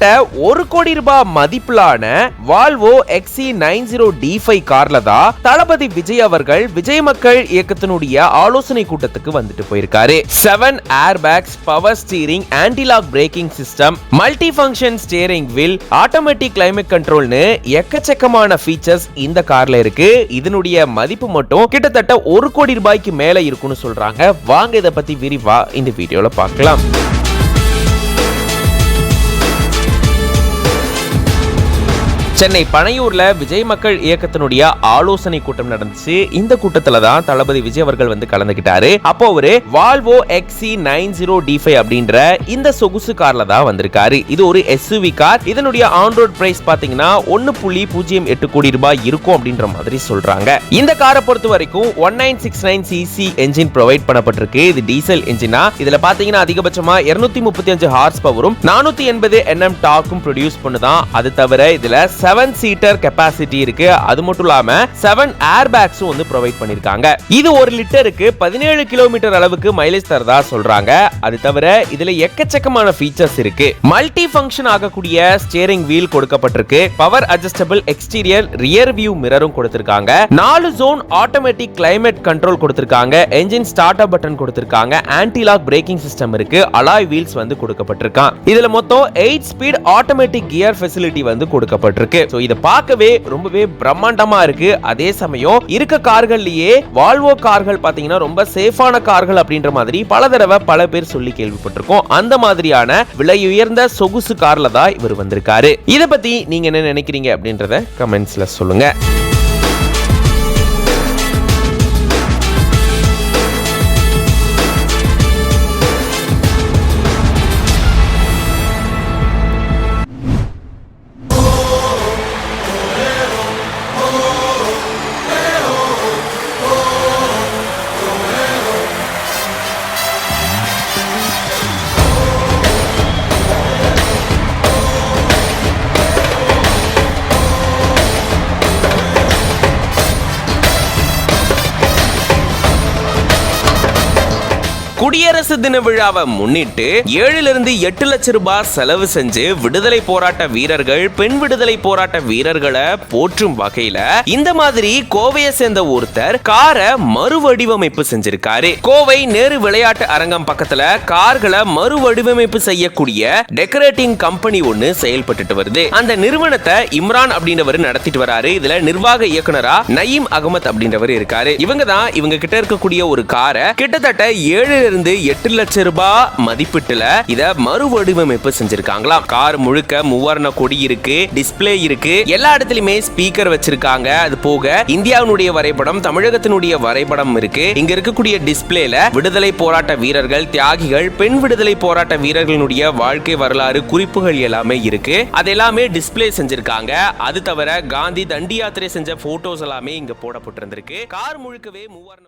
₹1 கோடி மதிப்பிலான Volvo XC90D5 கார்ல தான் தளபதி விஜய் அவர்கள் விஜய் மக்கள் இயக்கத்தினுடைய ஆலோசனை கூட்டத்துக்கு வந்துட்டு போயிருக்காரு. 7 airbags, power steering, anti-lock braking system, multi function steering wheel, automatic climate கண்ட்ரோல்னு எக்கச்சக்கமான ஃபீச்சர்ஸ் இந்த கார்ல இருக்கு. இதனுடைய மதிப்பு மட்டும் கிட்டத்தட்ட ₹1 கோடி மேல இருக்குன்னு சொல்றாங்க. வாங்க இத பத்தி விரிவா இந்த வீடியோல பார்க்கலாம். சென்னை பனையூர்ல விஜய் மக்கள் இயக்கத்தினுடைய ஆலோசனை கூட்டம் நடந்துச்சு. இந்த கூட்டத்துல தான் தளபதி விஜய் அவர்கள் வந்து கலந்துக்கிட்டாரு. அப்போ ஒரு வால்வோ XC90D5 அப்படின்ற இந்த சொகுசு கார்ல தான் வந்திருக்காரு. இது ஒரு SUV கார். இதனுடைய ஆன் ரோட் பிரைஸ் பாத்தீங்கன்னா ₹1.08 கோடி இருக்கும் அப்படின்ற மாதிரி சொல்றாங்க. இந்த காரை பொறுத்த வரைக்கும் 1969cc என்ஜின் ப்ரொவைட் பண்ணப்பட்டிருக்கு. இது டீசல் என்ஜினா. இதுல பாத்தீங்கன்னா அதிகபட்சமா 235 ஹார்ஸ் பவரும் 480 Nm டார்க்கும் ப்ரொடியூஸ் பண்ணுதான். அது தவிர இதுல 7 சீட்டர் கெபாசிட்டி இருக்கு. அது மட்டும் இல்லாம 7 ஏர் பேக்ஸும் வந்து ப்ரொவைட் பண்ணிருக்காங்க. இது 1 லிட்டருக்கு 17 கிலோமீட்டர் அளவுக்கு மைலேஜ் தரதா சொல்றாங்க. அது தவிர இதுல எக்கச்சக்கமான ஃபீச்சர்ஸ் இருக்கு. மல்டி ஃபங்க்ஷன் ஆகக்கூடிய ஸ்டீரிங் வீல் கொடுக்கப்பட்டிருக்கு. Power adjustable exterior rear view மிரரும் கொடுத்திருக்காங்க. 4 ஜோன் ஆட்டோமேட்டிக் கிளைமேட் கண்ட்ரோல் கொடுத்திருக்காங்க. என்ஜின் ஸ்டார்ட் அப் பட்டன் கொடுத்திருக்காங்க. ஆன்டி-லாக் பிரேக்கிங் சிஸ்டம் இருக்கு. அலாய் வீல்ஸ் வந்து கொடுக்கப்பட்டிருக்கான். இதுல மொத்தம் 8 ஸ்பீட் ஆட்டோமேட்டிக் கியர் ஃபெசிலிட்டி வந்து கொடுக்கப்பட்டிருக்கு. சோ இத பார்க்கவே ரொம்பவே பிரம்மாண்டமா இருக்கு. அதே சமயம் இருக்க கார்கள்லயே வால்வோ கார்கள் பாத்தீங்கன்னா ரொம்ப சேஃபான கார்கள் அப்படின்ற மாதிரி பல தடவை பல பேர் சொல்லி கேள்விப்பட்டிருக்கோம். அந்த மாதிரியான விலை உயர்ந்த சொகுசு கார்ல தான் இவர் வந்திருக்காரு. இத பத்தி நீங்க என்ன நினைக்கிறீங்க அப்படின்றத கமெண்ட்ஸ்ல சொல்லுங்க. குடியரசு தின விழாவை முன்னிட்டு 7-8 லட்சம் ரூபாய் செலவு செஞ்சு விடுதலை போராட்ட வீரர்கள், பெண் விடுதலை போராட்ட வீரர்களை போற்றும் வகையில இந்த மாதிரி கோவையை சேர்ந்த ஒருத்தர் காரை மறுவடிவமைப்பு செஞ்சிருக்காரு. கோவை நேரு விளையாட்டு அரங்கம் பக்கத்துல கார்களை மறுவடிவமைப்பு செய்யக்கூடிய டெக்கரேட்டிங் கம்பெனி ஒன்னு செயல்பட்டு வருது. அந்த நிறுவனத்தை இம்ரான் அப்படின்றவர் நடத்திட்டு வராரு. இதுல நிர்வாக இயக்குனரா நயீம் அகமத் அப்படின்றவர் இருக்காரு. இவங்க தான் இவங்க கிட்ட இருக்கக்கூடிய ஒரு காரை கிட்டத்தட்ட 7-8 லட்சம் ரூபாய் மதிப்பீட்டுல இத மறுவடிவமைப்பு செஞ்சிருக்காங்களாம். கார் முழுக்க மூவர்ண கொடி இருக்கு, டிஸ்பிளே இருக்கு, எல்லா இடத்துலயுமே ஸ்பீக்கர் வச்சிருக்காங்க. அது போக இந்தியாவினுடைய வரைபடம், தமிழகத்தினுடைய வரைபடம் இருக்கு. இங்க இருக்கக்கூடிய டிஸ்பிளேல விடுதலை போராட்ட வீரர்கள், தியாகிகள், பெண் விடுதலை போராட்ட வீரர்களுடைய வாழ்க்கை வரலாறு குறிப்புகள் எல்லாமே இருக்கு. அது எல்லாமே டிஸ்பிளே செஞ்சிருக்காங்க. அது தவிர காந்தி தண்டி யாத்திரை செஞ்ச போட்டோஸ் எல்லாமே இங்க போடப்பட்டிருந்திருக்கு. கார் முழுக்கவே மூவர்ண